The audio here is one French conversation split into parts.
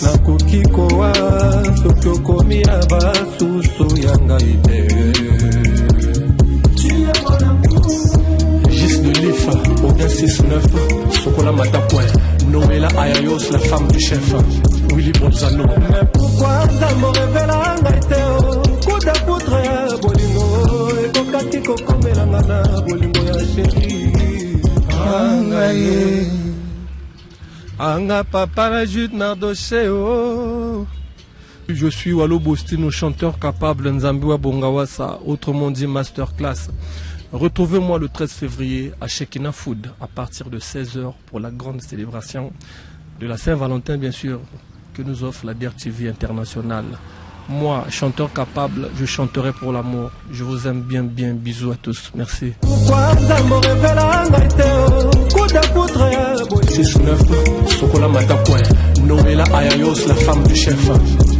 nakoki kowa soki okomi na basusu ya ngai te. Gis de Lif, Odin 6-9, Sokola Matapoin, Noëlla Ayayos, la femme du chef, Willy Bolzano. Mais pourquoi ça me révèle en gaïteo? Coup de poutre ya bolingo, et kokati kokomela ngana bolingo ya chéri. Angaye, anga papa la jute nardocheo. Je suis Wallo Bostino, chanteur capable Nzambiwa Bongawasa, autrement dit masterclass. Retrouvez-moi le 13 février à Shekina Food à partir de 16h pour la grande célébration de la Saint-Valentin, bien sûr, que nous offre la DRTV internationale. Moi, chanteur capable, je chanterai pour l'amour. Je vous aime bien, bien. Bisous à tous. Merci. 6-9, Sokola Matapoin, Noëlla Ayayos, la femme du chef,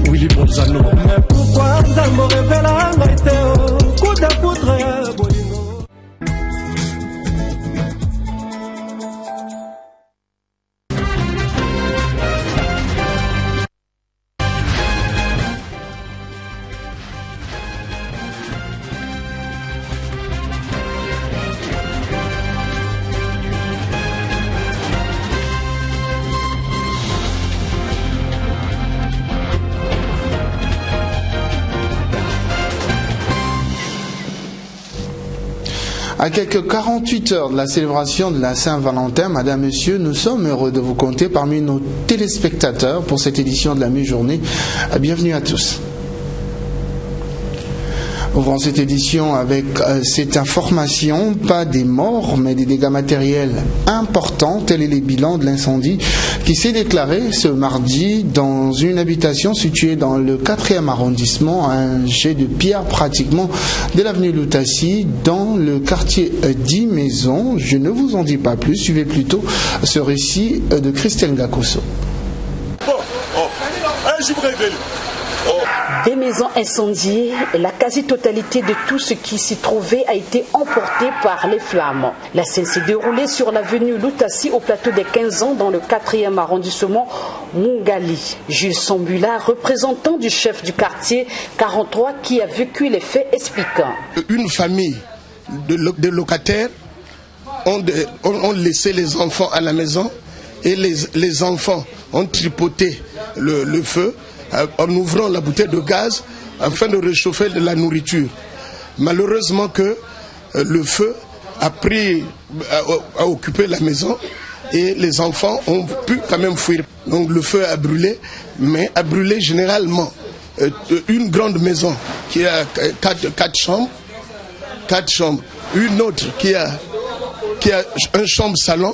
Willy Bolzano. Mais pourquoi ça me révèle en gaïteo? Coup de poutre ya bolingo. À quelques 48 heures de la célébration de la Saint-Valentin, Madame, Monsieur, nous sommes heureux de vous compter parmi nos téléspectateurs pour cette édition de la mi-journée. Bienvenue à tous. Ouvrons cette édition avec cette information, pas des morts, mais des dégâts matériels importants. Tel est le bilan de l'incendie qui s'est déclaré ce mardi dans une habitation située dans le 4e arrondissement, à un jet de pierre pratiquement de l'avenue Lutassi, dans le quartier 10 Maisons. Je ne vous en dis pas plus, suivez plutôt ce récit de Christelle Gakoso. Des maisons incendiées, la quasi-totalité de tout ce qui s'y trouvait a été emporté par les flammes. La scène s'est déroulée sur l'avenue Lutassi au plateau des 15 ans dans le 4e arrondissement Mungali. Jules Sambula, représentant du chef du quartier 43 qui a vécu les faits, expliquant. Une famille de locataires ont laissé les enfants à la maison et les enfants ont tripoté le feu en ouvrant la bouteille de gaz afin de réchauffer de la nourriture. Malheureusement que le feu a occupé la maison et les enfants ont pu quand même fuir. Donc le feu a brûlé, mais a brûlé généralement une grande maison qui a 4 chambres, une autre qui a un chambre salon,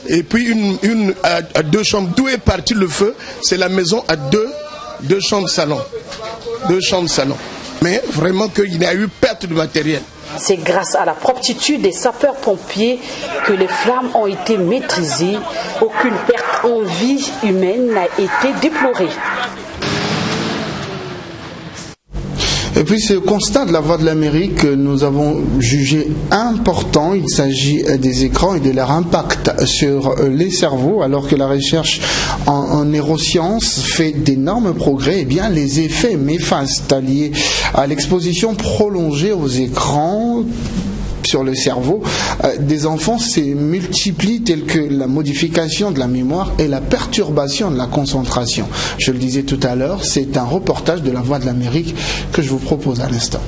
et puis une à 2 chambres. D'où est parti le feu? C'est la maison à deux chambres salon. Mais vraiment qu'il y a eu perte de matériel. C'est grâce à la promptitude des sapeurs-pompiers que les flammes ont été maîtrisées. Aucune perte en vie humaine n'a été déplorée. Et puis ce constat de la Voix de l'Amérique que nous avons jugé important, il s'agit des écrans et de leur impact sur les cerveaux. Alors que la recherche en neurosciences fait d'énormes progrès, eh bien les effets néfastes liés à l'exposition prolongée aux écrans sur le cerveau des enfants se multiplient, tels que la modification de la mémoire et la perturbation de la concentration. Je le disais tout à l'heure, c'est un reportage de la Voix de l'Amérique que je vous propose à l'instant.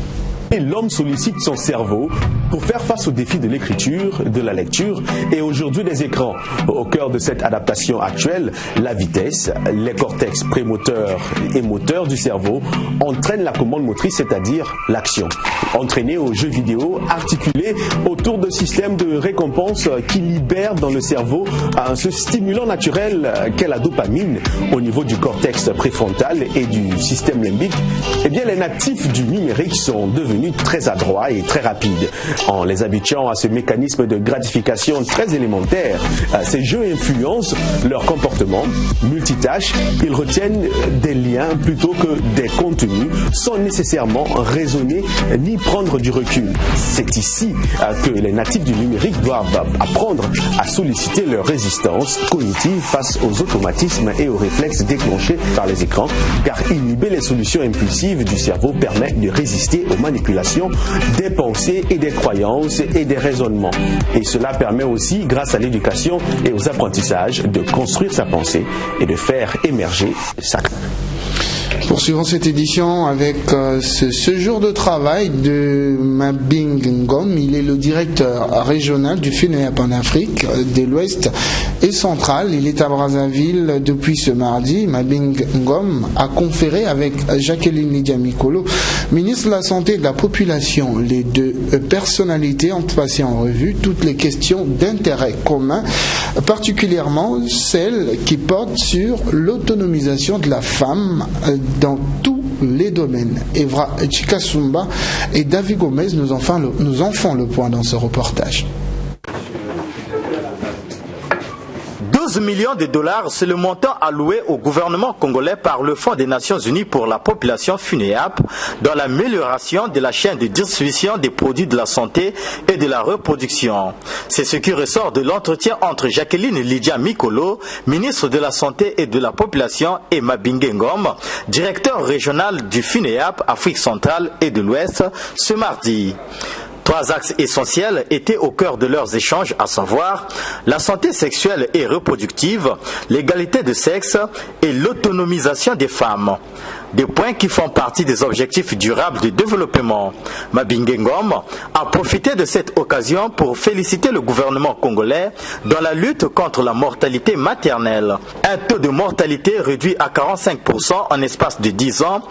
L'homme sollicite son cerveau pour faire face aux défis de l'écriture, de la lecture et aujourd'hui des écrans. Au cœur de cette adaptation actuelle, la vitesse, les cortex prémoteurs et moteurs du cerveau entraînent la commande motrice, c'est-à-dire l'action. Entraînés aux jeux vidéo, articulés autour de systèmes de récompense qui libèrent dans le cerveau ce stimulant naturel qu'est la dopamine au niveau du cortex préfrontal et du système limbique, eh bien les natifs du numérique sont devenus devenus très adroits et très rapides. En les habituant à ce mécanisme de gratification très élémentaire, ces jeux influencent leur comportement. Multitâches, ils retiennent des liens plutôt que des contenus sans nécessairement raisonner ni prendre du recul. C'est ici que les natifs du numérique doivent apprendre à solliciter leur résistance cognitive face aux automatismes et aux réflexes déclenchés par les écrans, car inhiber les solutions impulsives du cerveau permet de résister aux manipulations des pensées et des croyances et des raisonnements. Et cela permet aussi, grâce à l'éducation et aux apprentissages, de construire sa pensée et de faire émerger sa... Poursuivons cette édition avec ce jour de travail de Mabing Ngom. Il est le directeur régional du FUNEAP en Afrique de l'Ouest et central. Il est à Brazzaville depuis ce mardi. Mabing Ngom a conféré avec Jacqueline Lydia Mikolo, ministre de la Santé et de la Population. Les deux personnalités ont passé en revue toutes les questions d'intérêt commun, particulièrement celles qui portent sur l'autonomisation de la femme dans tous les domaines. Evra Chikasumba et David Gomez nous en font le point dans ce reportage. 12 millions de dollars, c'est le montant alloué au gouvernement congolais par le Fonds des Nations Unies pour la population FUNEAP dans l'amélioration de la chaîne de distribution des produits de la santé et de la reproduction. C'est ce qui ressort de l'entretien entre Jacqueline Lydia Mikolo, ministre de la Santé et de la Population, et Mabing Ngom, directeur régional du FUNEAP Afrique centrale et de l'Ouest, ce mardi. 3 axes essentiels étaient au cœur de leurs échanges, à savoir la santé sexuelle et reproductive, l'égalité de sexe et l'autonomisation des femmes. Des points qui font partie des objectifs durables de développement. Mabing Ngom a profité de cette occasion pour féliciter le gouvernement congolais dans la lutte contre la mortalité maternelle. Un taux de mortalité réduit à 45% en espace de 10 ans,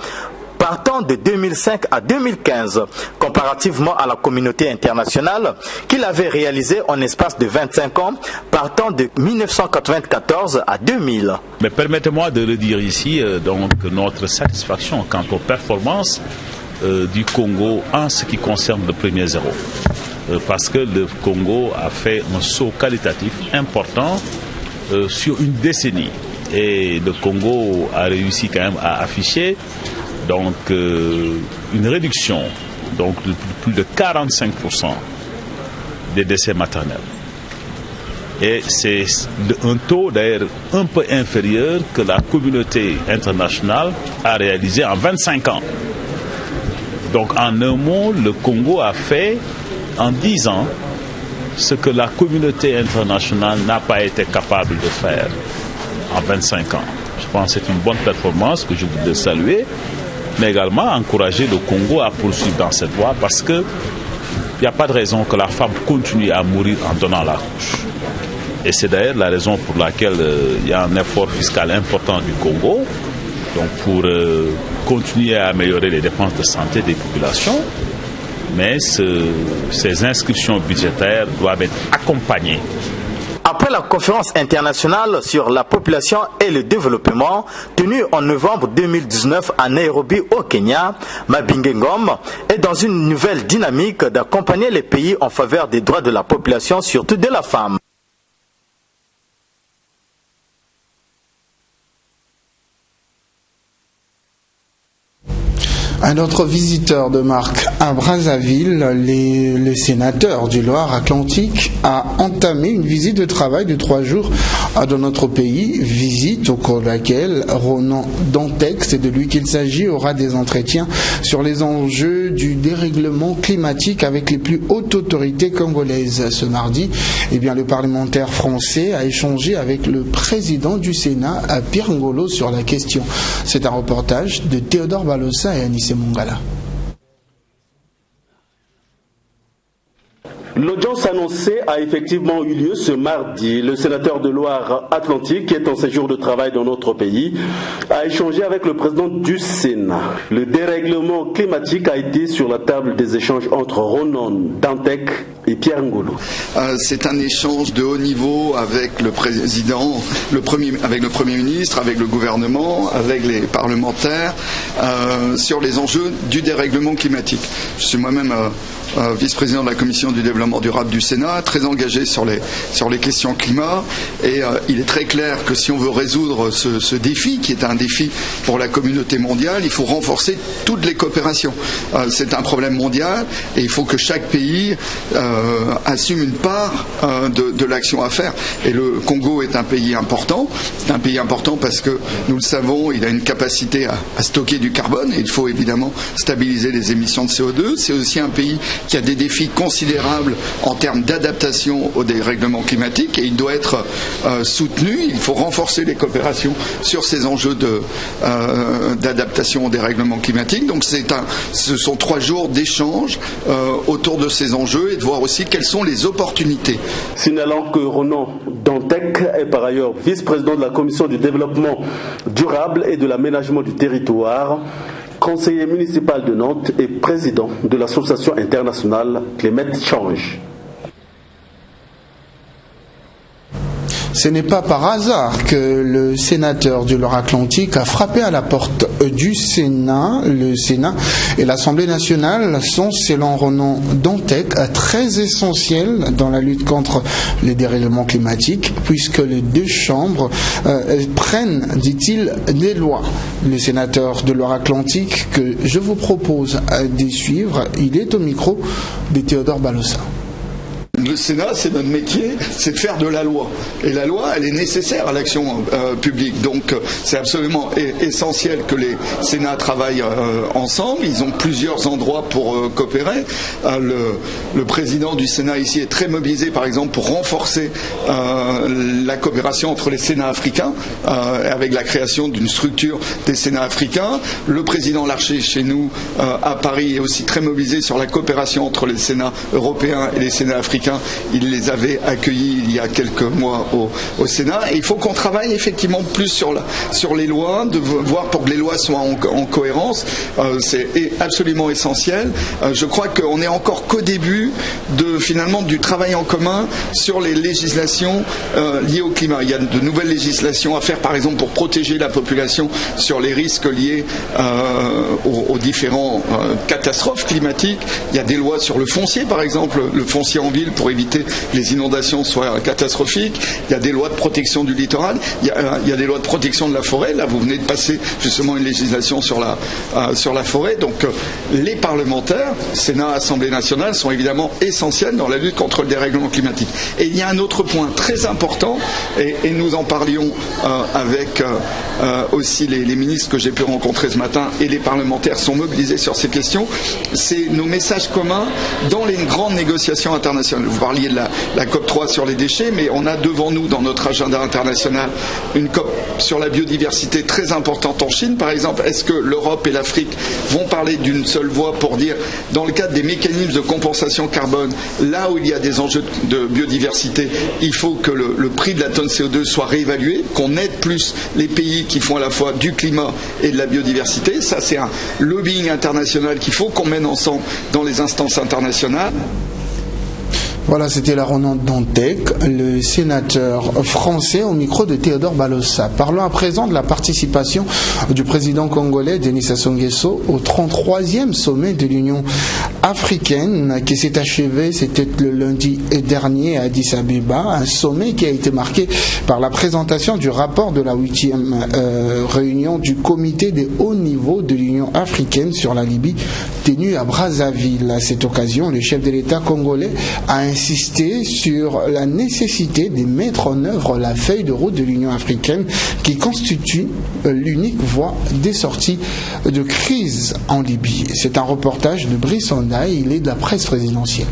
partant de 2005 à 2015, comparativement à la communauté internationale qu'il avait réalisé en espace de 25 ans, partant de 1994 à 2000. Mais permettez-moi de le dire ici, donc notre satisfaction quant aux performances du Congo en ce qui concerne le premier zéro. Parce que le Congo a fait un saut qualitatif important sur une décennie. Et le Congo a réussi quand même à afficher donc une réduction donc de plus de 45% des décès maternels. Et c'est un taux d'ailleurs un peu inférieur que la communauté internationale a réalisé en 25 ans. Donc en un mot, le Congo a fait en 10 ans ce que la communauté internationale n'a pas été capable de faire en 25 ans. Je pense que c'est une bonne performance que je voudrais saluer, mais également encourager le Congo à poursuivre dans cette voie parce qu'il n'y a pas de raison que la femme continue à mourir en donnant la couche. Et c'est d'ailleurs la raison pour laquelle il y a un effort fiscal important du Congo donc pour continuer à améliorer les dépenses de santé des populations. Mais ces inscriptions budgétaires doivent être accompagnées. Après la conférence internationale sur la population et le développement tenue en novembre 2019 à Nairobi au Kenya, Mabing Ngom est dans une nouvelle dynamique d'accompagner les pays en faveur des droits de la population, surtout de la femme. Un autre visiteur de marque à Brazzaville, le sénateur du Loire-Atlantique, a entamé une visite de travail de 3 jours dans notre pays, visite au cours de laquelle Ronan Dantec, c'est de lui qu'il s'agit, aura des entretiens sur les enjeux du dérèglement climatique avec les plus hautes autorités congolaises. Ce mardi, le parlementaire français a échangé avec le président du Sénat, Pierre Ngolo, sur la question. C'est un reportage de Théodore Balossa et Anissé Mongala. L'audience annoncée a effectivement eu lieu ce mardi. Le sénateur de Loire-Atlantique, qui est en séjour de travail dans notre pays, a échangé avec le président du Sénat. Le dérèglement climatique a été sur la table des échanges entre Ronan Dantec et Pierre Ngolo. C'est un échange de haut niveau avec le président, avec le Premier ministre, avec le gouvernement, avec les parlementaires sur les enjeux du dérèglement climatique. Je suis moi-même vice-président de la Commission du développement durable du Sénat, très engagé sur les questions climat, et il est très clair que si on veut résoudre ce défi, qui est un défi pour la communauté mondiale, il faut renforcer toutes les coopérations. C'est un problème mondial et il faut que chaque pays assume une part de l'action à faire. Et le Congo est un pays important. C'est un pays important parce que, nous le savons, il a une capacité à stocker du carbone et il faut évidemment stabiliser les émissions de CO2. C'est aussi un pays qui a des défis considérables en termes d'adaptation au dérèglement climatique et il doit être soutenu. Il faut renforcer les coopérations sur ces enjeux d'adaptation au dérèglement climatique. Donc ce sont 3 jours d'échange autour de ces enjeux et de voir aussi quelles sont les opportunités. Signalant que Ronan Dantec est par ailleurs vice-président de la Commission du développement durable et de l'aménagement du territoire, conseiller municipal de Nantes et président de l'association internationale Climate Change. Ce n'est pas par hasard que le sénateur du Loire-Atlantique a frappé à la porte du Sénat. Le Sénat et l'Assemblée nationale sont, selon Ronan Dantec, très essentiels dans la lutte contre les dérèglements climatiques, puisque les 2 chambres prennent, dit-il, des lois. Le sénateur de Loire-Atlantique que je vous propose de suivre, il est au micro de Théodore Balossa. Le Sénat, c'est notre métier, c'est de faire de la loi. Et la loi, elle est nécessaire à l'action publique. Donc, c'est absolument essentiel que les Sénats travaillent ensemble. Ils ont plusieurs endroits pour coopérer. Le président du Sénat ici est très mobilisé, par exemple, pour renforcer la coopération entre les Sénats africains, avec la création d'une structure des Sénats africains. Le président Larcher, chez nous, à Paris, est aussi très mobilisé sur la coopération entre les Sénats européens et les Sénats africains. Il les avait accueillis il y a quelques mois au Sénat. Et il faut qu'on travaille effectivement plus sur les lois, de voir pour que les lois soient en cohérence. C'est absolument essentiel. Je crois qu'on n'est encore qu'au début finalement du travail en commun sur les législations liées au climat. Il y a de nouvelles législations à faire, par exemple, pour protéger la population sur les risques liés aux différentes catastrophes climatiques. Il y a des lois sur le foncier, par exemple, le foncier en ville, pour éviter que les inondations soient catastrophiques. Il y a des lois de protection du littoral, il y a des lois de protection de la forêt. Là, vous venez de passer justement une législation sur la forêt. Donc, les parlementaires, Sénat, Assemblée nationale, sont évidemment essentiels dans la lutte contre le dérèglement climatique. Et il y a un autre point très important, et nous en parlions avec aussi les ministres que j'ai pu rencontrer ce matin, et les parlementaires sont mobilisés sur ces questions, c'est nos messages communs dans les grandes négociations internationales. Vous parliez de la COP3 sur les déchets, mais on a devant nous, dans notre agenda international, une COP sur la biodiversité très importante en Chine, par exemple. Est-ce que l'Europe et l'Afrique vont parler d'une seule voix pour dire, dans le cadre des mécanismes de compensation carbone, là où il y a des enjeux de biodiversité, il faut que le prix de la tonne CO2 soit réévalué, qu'on aide plus les pays qui font à la fois du climat et de la biodiversité. Ça, c'est un lobbying international qu'il faut qu'on mène ensemble dans les instances internationales. Voilà, c'était la Ronan Dantec, le sénateur français au micro de Théodore Balossa. Parlons à présent de la participation du président congolais Denis Sassou Nguesso au 33e sommet de l'Union africaine qui s'est achevé, c'était le lundi dernier à Addis Abeba, un sommet qui a été marqué par la présentation du rapport de la 8e réunion du comité de haut niveau de l'Union africaine sur la Libye tenue à Brazzaville. À cette occasion, le chef de l'État congolais a insisté sur la nécessité de mettre en œuvre la feuille de route de l'Union africaine qui constitue l'unique voie des sorties de crise en Libye. C'est un reportage de Brice Ondaï, il est de la presse présidentielle.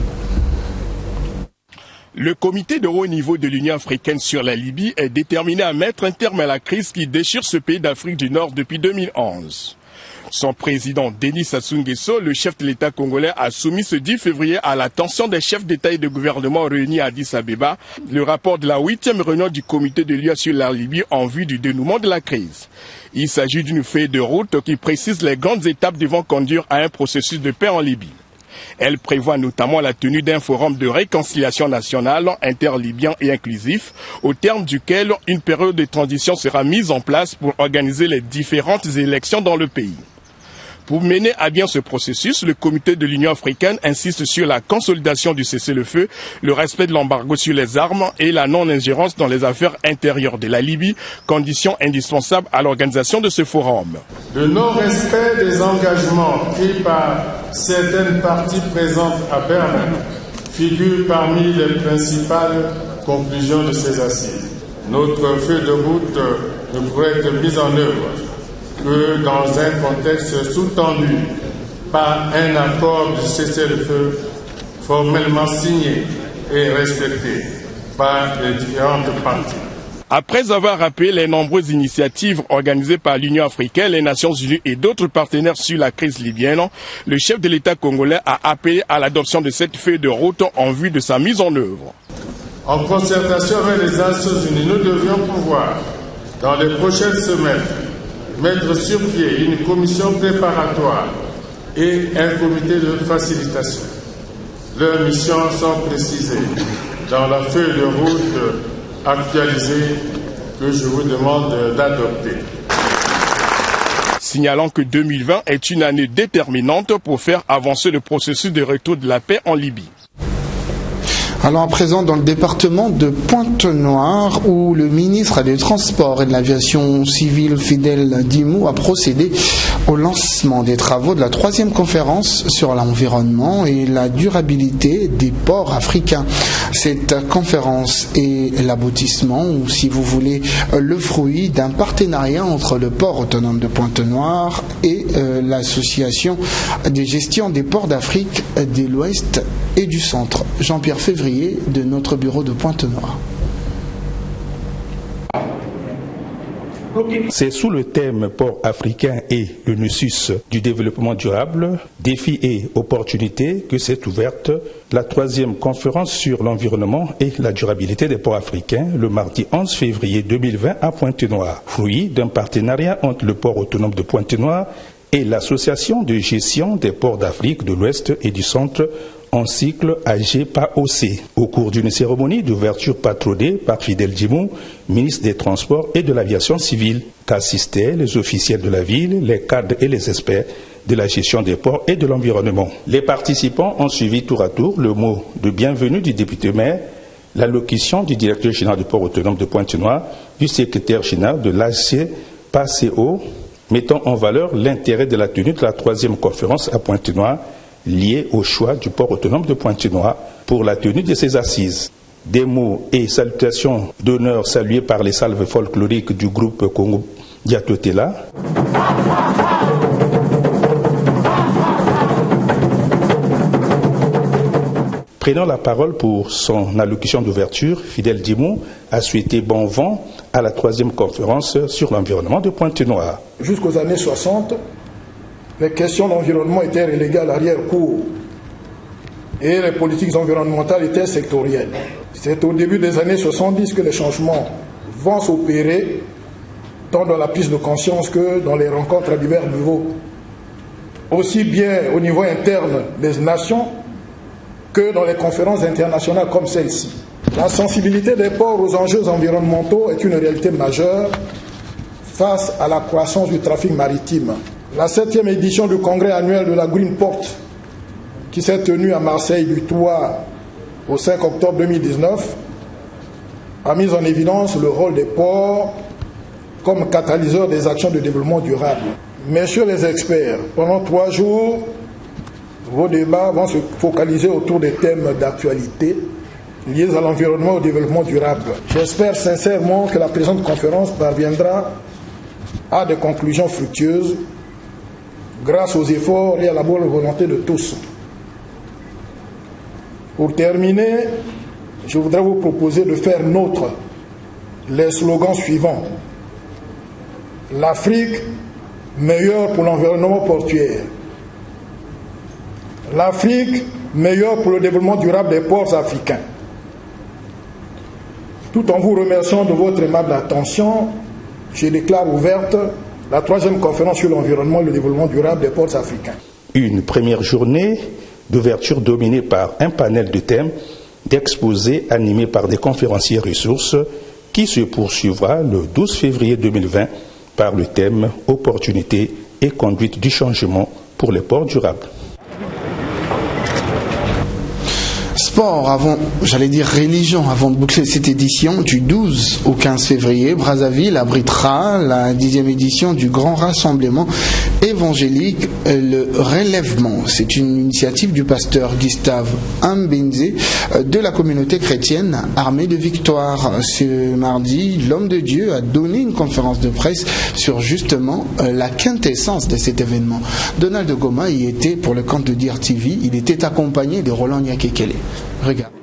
Le comité de haut niveau de l'Union africaine sur la Libye est déterminé à mettre un terme à la crise qui déchire ce pays d'Afrique du Nord depuis 2011. Son président Denis Sassou Nguesso, le chef de l'État congolais, a soumis ce 10 février à l'attention des chefs d'État et de gouvernement réunis à Addis Abeba le rapport de la 8e réunion du comité de l'UE sur la Libye en vue du dénouement de la crise. Il s'agit d'une feuille de route qui précise les grandes étapes devant conduire à un processus de paix en Libye. Elle prévoit notamment la tenue d'un forum de réconciliation nationale interlibyen et inclusif, au terme duquel une période de transition sera mise en place pour organiser les différentes élections dans le pays. Pour mener à bien ce processus, le comité de l'Union africaine insiste sur la consolidation du cessez-le-feu, le respect de l'embargo sur les armes et la non-ingérence dans les affaires intérieures de la Libye, conditions indispensables à l'organisation de ce forum. Le non-respect des engagements pris par certaines parties présentes à Berlin figure parmi les principales conclusions de ces assises. Notre feuille de route ne pourrait être mise en œuvre que dans un contexte sous-tendu par un accord de cessez-le-feu formellement signé et respecté par les différentes parties. Après avoir rappelé les nombreuses initiatives organisées par l'Union africaine, les Nations unies et d'autres partenaires sur la crise libyenne, le chef de l'État congolais a appelé à l'adoption de cette feuille de route en vue de sa mise en œuvre. En concertation avec les Nations unies, nous devions pouvoir, dans les prochaines semaines, mettre sur pied une commission préparatoire et un comité de facilitation. Leurs missions sont précisées dans la feuille de route actualisée que je vous demande d'adopter. Signalant que 2020 est une année déterminante pour faire avancer le processus de retour de la paix en Libye. Alors à présent dans le département de Pointe-Noire où le ministre des Transports et de l'Aviation civile Fidel Dimou a procédé au lancement des travaux de la 3e conférence sur l'environnement et la durabilité des ports africains. Cette conférence est l'aboutissement ou si vous voulez le fruit d'un partenariat entre le port autonome de Pointe-Noire et l'association de gestion des ports d'Afrique de l'Ouest et du Centre. Jean-Pierre Février de notre bureau de Pointe-Noire. C'est sous le thème Port africain et le nexus du développement durable, défis et opportunités que s'est ouverte la 3e conférence sur l'environnement et la durabilité des ports africains le mardi 11 février 2020 à Pointe-Noire, fruit d'un partenariat entre le port autonome de Pointe-Noire et l'association de gestion des ports d'Afrique de l'Ouest et du Centre en cycle AGPAOC, au cours d'une cérémonie d'ouverture patronnée par Fidel Dimou, ministre des Transports et de l'Aviation civile, qu'assistaient les officiels de la ville, les cadres et les experts de la gestion des ports et de l'environnement. Les participants ont suivi tour à tour le mot de bienvenue du député-maire, l'allocution du directeur général du port autonome de Pointe-Noire, du secrétaire général de l'AGPACO, mettant en valeur l'intérêt de la tenue de la 3e conférence à Pointe-Noire, lié au choix du port autonome de Pointe-Noire pour la tenue de ces assises. Des mots et salutations d'honneur salués par les salves folkloriques du groupe Congo Diatotela. Prenant la parole pour son allocution d'ouverture, Fidel Dimou a souhaité bon vent à la 3e conférence sur l'environnement de Pointe-Noire. Jusqu'aux années 60, les questions d'environnement étaient reléguées à l'arrière-cour et les politiques environnementales étaient sectorielles. C'est au début des années 70 que les changements vont s'opérer, tant dans la prise de conscience que dans les rencontres à divers niveaux, aussi bien au niveau interne des nations que dans les conférences internationales comme celle-ci. La sensibilité des ports aux enjeux environnementaux est une réalité majeure face à la croissance du trafic maritime. La 7e édition du congrès annuel de la Greenport, qui s'est tenue à Marseille du 3 au 5 octobre 2019, a mis en évidence le rôle des ports comme catalyseur des actions de développement durable. Messieurs les experts, pendant 3 jours, vos débats vont se focaliser autour des thèmes d'actualité liés à l'environnement et au développement durable. J'espère sincèrement que la présente conférence parviendra à des conclusions fructueuses grâce aux efforts et à la bonne volonté de tous. Pour terminer, je voudrais vous proposer de faire nôtre les slogans suivants. L'Afrique, meilleure pour l'environnement portuaire. L'Afrique, meilleure pour le développement durable des ports africains. Tout en vous remerciant de votre aimable attention, je déclare ouverte la 3e conférence sur l'environnement et le développement durable des ports africains. Une première journée d'ouverture dominée par un panel de thèmes, d'exposés animés par des conférenciers ressources qui se poursuivra le 12 février 2020 par le thème « Opportunités et conduite du changement pour les ports durables ». Sport avant, j'allais dire religion, avant de boucler cette édition du 12 au 15 février, Brazzaville abritera la 10e édition du Grand Rassemblement évangélique, le Relèvement. C'est une initiative du pasteur Gustave Mbenze de la communauté chrétienne Armée de Victoire. Ce mardi, l'homme de Dieu a donné une conférence de presse sur justement la quintessence de cet événement. Donald Goma y était pour le compte de Dire TV, il était accompagné de Roland Nyakekele. Regarde.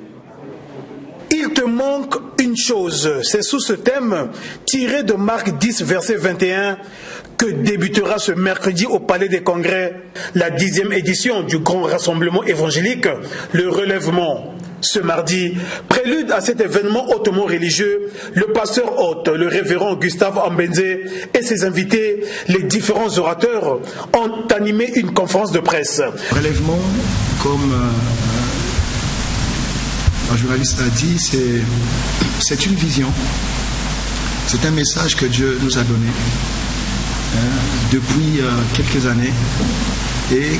Il te manque une chose. C'est sous ce thème, tiré de Marc 10, verset 21, que débutera ce mercredi au Palais des Congrès la 10e édition du Grand Rassemblement évangélique, le Relèvement. Ce mardi, prélude à cet événement hautement religieux, le pasteur hôte, le révérend Gustave Mbenze et ses invités, les différents orateurs, ont animé une conférence de presse. Relèvement, comme un journaliste a dit, c'est une vision, c'est un message que Dieu nous a donné depuis quelques années, et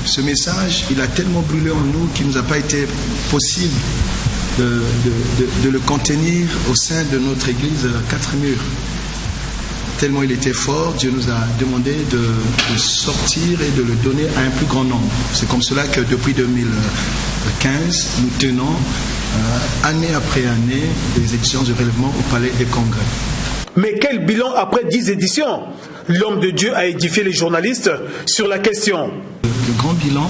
ce message, il a tellement brûlé en nous qu'il ne nous a pas été possible de le contenir au sein de notre église quatre murs. Tellement il était fort, Dieu nous a demandé de sortir et de le donner à un plus grand nombre. C'est comme cela que depuis 2015, nous tenons année après année des éditions de relèvement au Palais des Congrès. Mais quel bilan après 10 éditions? L'homme de Dieu a édifié les journalistes sur la question. Le grand bilan,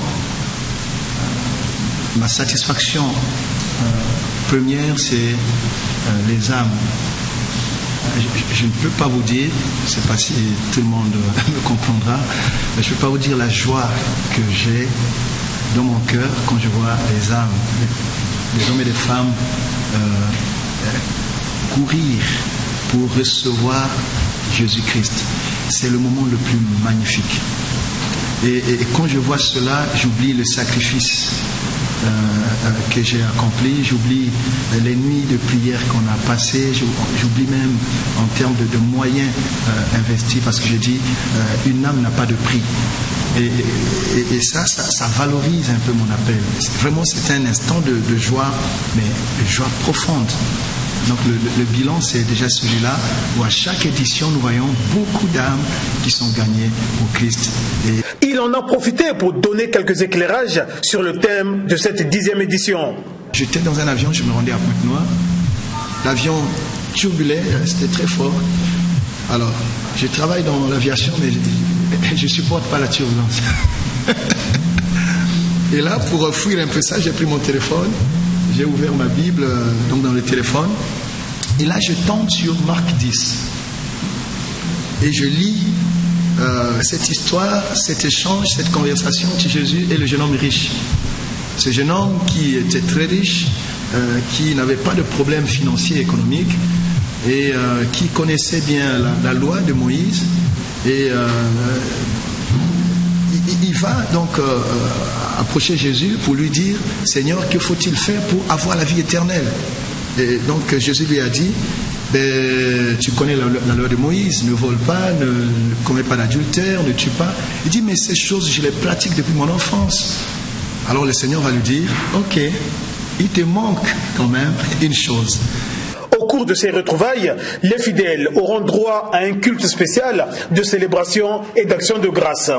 ma satisfaction première, c'est les âmes. Je ne peux pas vous dire, je ne sais pas si tout le monde me comprendra, mais je ne peux pas vous dire la joie que j'ai dans mon cœur quand je vois les âmes, les hommes et les femmes courir pour recevoir Jésus-Christ. C'est le moment le plus magnifique. Et quand je vois cela, j'oublie le sacrifice que j'ai accompli, j'oublie les nuits de prière qu'on a passées, j'oublie même en termes de moyens investis, parce que je dis, une âme n'a pas de prix. Et ça valorise un peu mon appel. Vraiment, c'est un instant de joie, mais de joie profonde. Donc le bilan, c'est déjà celui-là, où à chaque édition, nous voyons beaucoup d'âmes qui sont gagnées au Christ. Et il en a profité pour donner quelques éclairages sur le thème de cette 10e édition. J'étais dans un avion, je me rendais à Pointe-Noire. L'avion turbulait, c'était très fort. Alors, je travaille dans l'aviation, mais je ne supporte pas la turbulence. Et là, pour fuir un peu ça, j'ai pris mon téléphone. J'ai ouvert ma Bible donc dans le téléphone, et là je tombe sur Marc 10 et je lis cette histoire, cet échange, cette conversation entre Jésus et le jeune homme riche. Ce jeune homme qui était très riche, qui n'avait pas de problème financier et économique, et qui connaissait bien la loi de Moïse, et il va donc approcher Jésus pour lui dire, Seigneur, que faut-il faire pour avoir la vie éternelle? Et donc Jésus lui a dit, tu connais la loi de Moïse, ne vole pas, ne commets pas d'adultère, ne tue pas. Il dit, mais ces choses, je les pratique depuis mon enfance. Alors le Seigneur va lui dire, ok, il te manque quand même une chose. Au cours de ces retrouvailles, les fidèles auront droit à un culte spécial de célébration et d'action de grâce.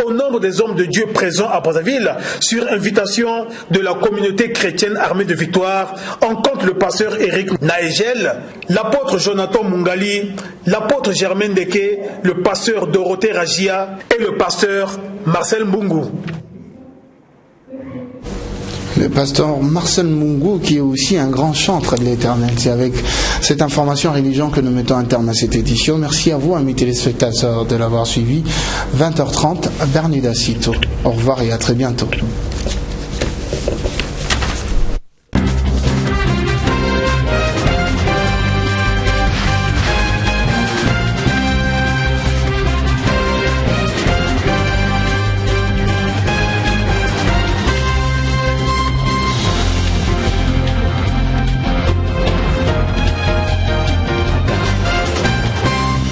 Au nombre des hommes de Dieu présents à Brazzaville, sur invitation de la communauté chrétienne Armée de Victoire, on compte le pasteur Eric Naegel, l'apôtre Jonathan Mungali, l'apôtre Germain Deke, le pasteur Dorothée Ragia et le pasteur Marcel Mbungu. Le pasteur Marcel Mbungu, qui est aussi un grand chantre de l'Éternel. C'est avec cette information religion que nous mettons un terme à cette édition. Merci à vous, amis téléspectateurs, de l'avoir suivi. 20h30 à Bernida Cito. Au revoir et à très bientôt.